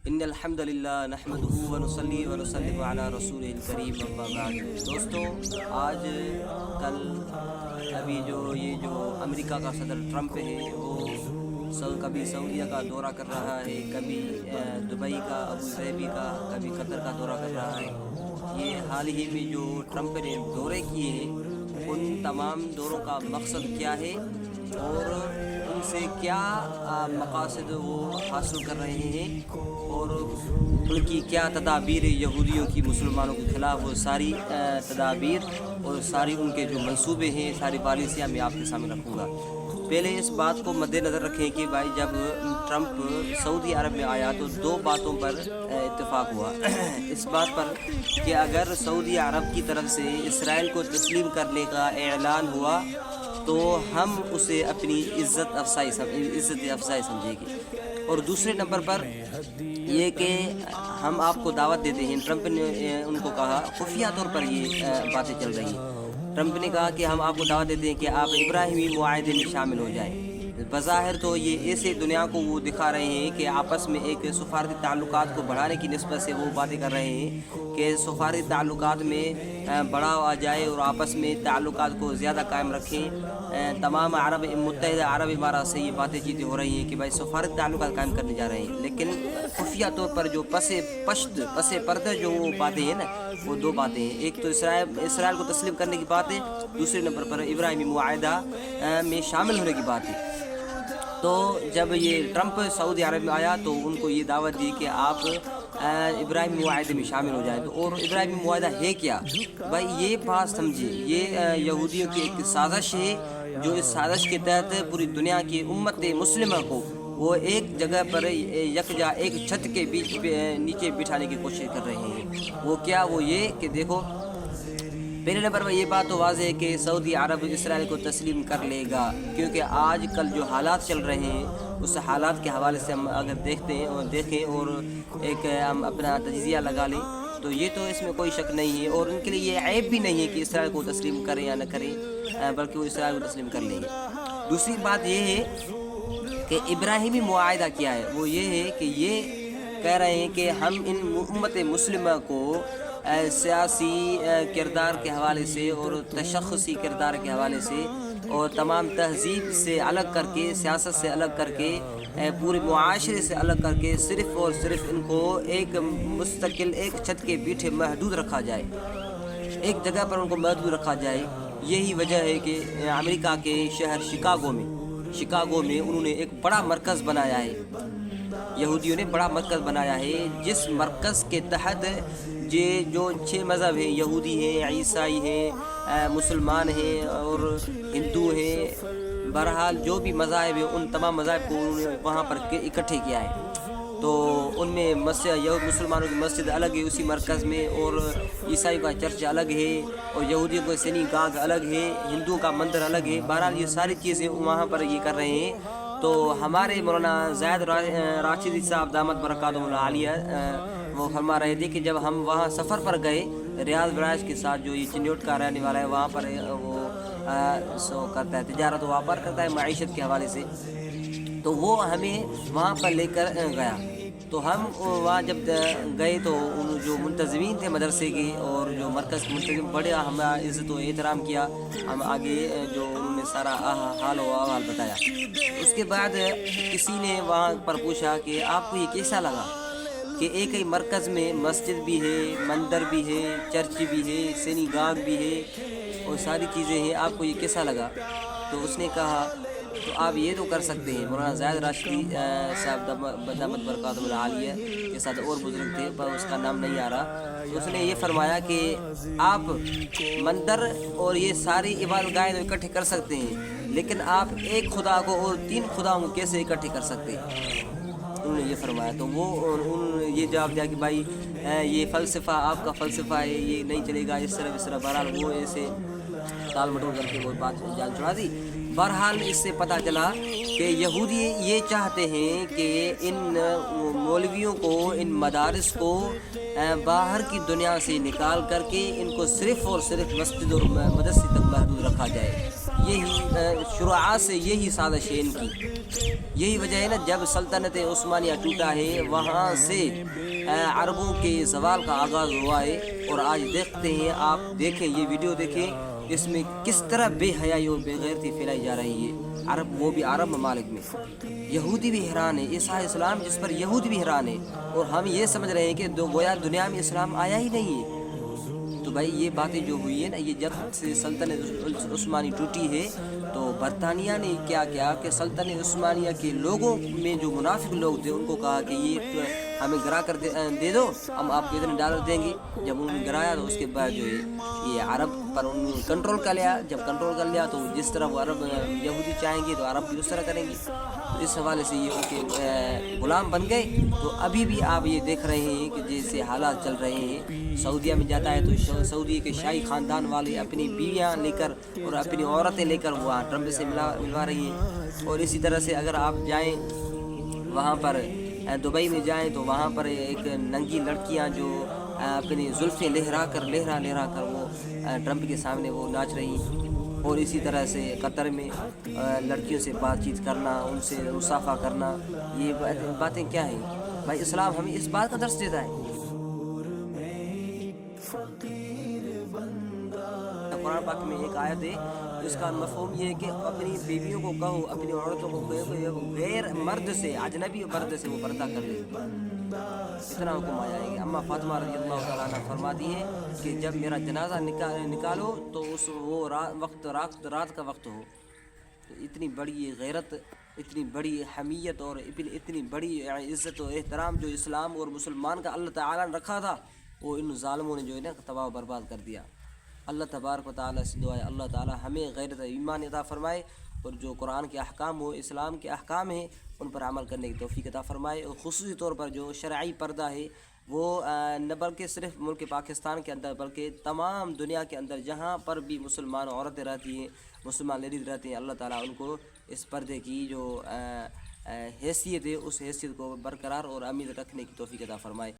ان الحمد للہ نحمدہ ونصلی ونسلم علی رسول الکریم اما بعد۔ دوستو، آج کل ابھی جو امریکہ کا صدر ٹرمپ ہے وہ کبھی سعودیہ کا دورہ کر رہا ہے، کبھی دبئی کا، ابوظہبی کا، کبھی قطر کا دورہ کر رہا ہے۔ یہ حال ہی میں جو ٹرمپ نے دورے کیے ہیں، ان تمام دوروں کا مقصد کیا ہے اور ان سے کیا مقاصد وہ حاصل کر رہے ہیں اور ان کی کیا تدابیر یہودیوں کی مسلمانوں کے خلاف، وہ ساری تدابیر اور ساری ان کے جو منصوبے ہیں، ساری پالیسیاں میں آپ کے سامنے رکھوں گا۔ پہلے اس بات کو مد نظر رکھیں کہ بھائی جب ٹرمپ سعودی عرب میں آیا تو دو باتوں پر اتفاق ہوا۔ اس بات پر کہ اگر سعودی عرب کی طرف سے اسرائیل کو تسلیم کرنے کا اعلان ہوا تو ہم اسے اپنی عزت افزائی سمجھیں گے، اور دوسرے نمبر پر یہ کہ ہم آپ کو دعوت دیتے ہیں۔ ٹرمپ نے ان کو کہا، خفیہ طور پر یہ باتیں چل رہی ہیں، ٹرمپ نے کہا کہ ہم آپ کو دعوت دیتے ہیں کہ آپ ابراہیمی معاہدے میں شامل ہو جائیں۔ بظاہر تو یہ ایسے دنیا کو وہ دکھا رہے ہیں کہ آپس میں ایک سفارتی تعلقات کو بڑھانے کی نسبت سے وہ باتیں کر رہے ہیں کہ سفارتی تعلقات میں بڑھاؤ آ جائے اور آپس میں تعلقات کو زیادہ قائم رکھیں۔ تمام متحدہ عرب امارات سے یہ باتیں چیتیں ہو رہی ہیں کہ بھائی سفارتی تعلقات قائم کرنے جا رہے ہیں، لیکن خفیہ طور پر جو پس پردہ جو وہ باتیں ہیں نا، وہ دو باتیں ہیں۔ ایک تو اسرائیل کو تسلیم کرنے کی بات ہے، دوسرے نمبر پر ابراہیمی معاہدہ میں شامل ہونے کی بات ہے۔ تو جب یہ ٹرمپ سعودی عرب میں آیا تو ان کو یہ دعوت دی کہ آپ ابراہیمی معاہدے میں شامل ہو جائیں۔ تو اور ابراہیمی معاہدہ ہے کیا؟ بھائی یہ بات سمجھیے، یہ یہودیوں کی ایک سازش ہے، جو اس سازش کے تحت پوری دنیا کی امت مسلمہ کو وہ ایک جگہ پر یکجا ایک چھت کے نیچے بٹھانے کی کوشش کر رہے ہیں۔ وہ کیا؟ وہ یہ کہ دیکھو، پہلے نمبر پر یہ بات تو واضح ہے کہ سعودی عرب اسرائیل کو تسلیم کر لے گا، کیونکہ آج کل جو حالات چل رہے ہیں اس حالات کے حوالے سے ہم اگر دیکھیں اور ایک ہم اپنا تجزیہ لگا لیں تو یہ تو اس میں کوئی شک نہیں ہے، اور ان کے لیے یہ عیب بھی نہیں ہے کہ اسرائیل کو تسلیم کریں یا نہ کریں، بلکہ وہ اسرائیل کو تسلیم کر لیں گے۔ دوسری بات یہ ہے کہ ابراہیمی معاہدہ کیا ہے؟ وہ یہ ہے کہ یہ کہہ رہے ہیں کہ ہم ان امت مسلمہ کو سیاسی کردار کے حوالے سے اور تشخصی کردار کے حوالے سے اور تمام تہذیب سے الگ کر کے، سیاست سے الگ کر کے، پورے معاشرے سے الگ کر کے صرف اور صرف ان کو ایک مستقل ایک چھت کے پیچھے محدود رکھا جائے، ایک جگہ پر ان کو محدود رکھا جائے۔ یہی وجہ ہے کہ امریکہ کے شہر شکاگو میں انہوں نے ایک بڑا مرکز بنایا ہے، یہودیوں نے بڑا مرکز بنایا ہے، جس مرکز کے تحت جو 6 مذہب ہیں، یہودی ہیں، عیسائی ہیں، مسلمان ہیں اور ہندو ہیں، بہرحال جو بھی مذاہب ہیں ان تمام مذاہب کو انہوں نے وہاں پر اکٹھے کیا ہے۔ تو ان میں مسلمانوں کی مسجد الگ ہے اسی مرکز میں، اور عیسائیوں کا چرچ الگ ہے، اور یہودیوں کا سینیگاگ الگ ہے، ہندوؤں کا مندر الگ ہے۔ بہرحال یہ ساری چیزیں وہاں پر یہ کر رہے ہیں۔ تو ہمارے مولانا زید راشدی صاحب دامت برکاتہم العالیہ وہ فرما رہے تھے کہ جب ہم وہاں سفر پر گئے ریاض برائش کے ساتھ، جو یہ چنیوٹ کا رہنے والا ہے، وہاں پر وہ کرتا ہے تجارت و ویاپار کرتا ہے معیشت کے حوالے سے، تو وہ ہمیں وہاں پر لے کر گیا۔ تو ہم وہاں جب گئے تو ان جو منتظمین تھے مدرسے کے اور جو مرکز کے منتظم، بڑے ہمارا عزت و احترام کیا، ہم آگے جو انہوں نے سارا حال و احوال بتایا۔ اس کے بعد کسی نے وہاں پر پوچھا کہ آپ کو یہ کیسا لگا کہ ایک ہی مرکز میں مسجد بھی ہے، مندر بھی ہے، چرچ بھی ہے، سینیگاگ بھی ہے اور ساری چیزیں ہیں، آپ کو یہ کیسا لگا؟ تو اس نے کہا تو آپ یہ تو کر سکتے ہیں۔ مولانا زید راشدی صاحب دامت برکاتہم العالیہ کے ساتھ اور بزرگ تھے پر اس کا نام نہیں آ رہا، تو اس نے یہ فرمایا کہ آپ مندر اور یہ ساری عبادت گاہیں تو اکٹھے کر سکتے ہیں، لیکن آپ ایک خدا کو اور 3 خداؤں کو کیسے اکٹھے کر سکتے ہیں؟ انہوں نے یہ فرمایا۔ تو وہ انہوں نے یہ جواب دیا کہ بھائی یہ فلسفہ آپ کا فلسفہ ہے، یہ نہیں چلے گا، اس طرح بہرحال وہ ایسے ٹال مٹول کر کے وہ بات جان چھڑا دی۔ بہرحال اس سے پتہ چلا کہ یہودی یہ چاہتے ہیں کہ ان مولویوں کو، ان مدارس کو باہر کی دنیا سے نکال کر کے ان کو صرف اور صرف مسجد اور مدرسے تک محدود رکھا جائے۔ یہی شروعات سے یہی سازش ہے ان کی۔ یہی وجہ ہے نا، جب سلطنت عثمانیہ ٹوٹا ہے وہاں سے عربوں کے زوال کا آغاز ہوا ہے. اور آج دیکھتے ہیں، آپ دیکھیں یہ ویڈیو دیکھیں، اس میں کس طرح بے حیائی اور بے غیرتی پھیلائی جا رہی ہے. عرب، وہ بھی عرب ممالک میں. یہودی بھی حیران ہے، عیسیٰ اسلام جس پر یہودی بھی حیران ہے، اور ہم یہ سمجھ رہے ہیں کہ گویا دنیا میں اسلام آیا ہی نہیں ہے. تو بھائی یہ باتیں جو ہوئی ہیں نا، یہ جب سے سلطنت عثمانی ٹوٹی ہے تو برطانیہ نے کیا کیا کہ سلطنت عثمانیہ کے لوگوں میں جو منافق لوگ تھے ان کو کہا کہ یہ ہمیں گرا کر دے دو، ہم آپ کو اتنے ڈالر دیں گے. جب انہوں نے گرایا تو اس کے بعد جو ہے یہ عرب پر انہوں نے کنٹرول کر لیا. جب کنٹرول کر لیا تو جس طرح وہ عرب یہودی چاہیں گے تو عرب بھی اس طرح کریں گے. تو اس حوالے سے یہ ان کے غلام بن گئے. تو ابھی بھی آپ یہ دیکھ رہے ہیں کہ جیسے حالات چل رہے ہیں. سعودیہ میں جاتا ہے تو سعودی کے شاہی خاندان والے اپنی بیویاں لے کر اور اپنی عورتیں لے کر وہاں ٹرمپ سے ملوا رہی ہیں. اور اسی طرح سے اگر آپ جائیں وہاں پر دبئی میں جائیں تو وہاں پر ایک ننگی لڑکیاں جو اپنی زلفیں لہرا کر وہ ٹرمپ کے سامنے وہ ناچ رہی ہیں. اور اسی طرح سے قطر میں لڑکیوں سے بات چیت کرنا، ان سے مصافحہ کرنا، یہ باتیں کیا ہیں بھائی؟ اسلام ہمیں اس بات کا درس دیتا ہے. قرآن پاک میں ایک آیت ہے، اس کا مفہوم یہ ہے کہ اپنی بیویوں کو کہو، اپنی عورتوں کو کہو کہ غیر مرد سے، اجنبی مرد سے وہ پردہ کر لے. اتنا حکم آیا ہے. اما فاطمہ رضی اللہ تعالیٰ عنہ فرماتی ہیں کہ جب میرا جنازہ نکالو تو وہ رات کا وقت ہو. تو اتنی بڑی غیرت، اتنی بڑی حمیت اور اتنی بڑی عزت و احترام جو اسلام اور مسلمان کا اللہ تعالیٰ نے رکھا تھا، وہ ان ظالموں نے جو ہے نا تباہ و برباد کر دیا. اللہ تبارک و تعالیٰ سے دعا ہے اللہ تعالیٰ ہمیں غیرت ایمان عطا فرمائے، اور جو قرآن کے احکام ہو، اسلام کے احکام ہیں، ان پر عمل کرنے کی توفیق عطا فرمائے. اور خصوصی طور پر جو شرعی پردہ ہے وہ نہ بلکہ صرف ملک پاکستان کے اندر بلکہ تمام دنیا کے اندر جہاں پر بھی مسلمان عورتیں رہتی ہیں، مسلمان لیڈیز رہتے ہیں، اللہ تعالیٰ ان کو اس پردے کی جو حیثیت ہے اس حیثیت کو برقرار اور امید رکھنے کی توفیق عطا فرمائے.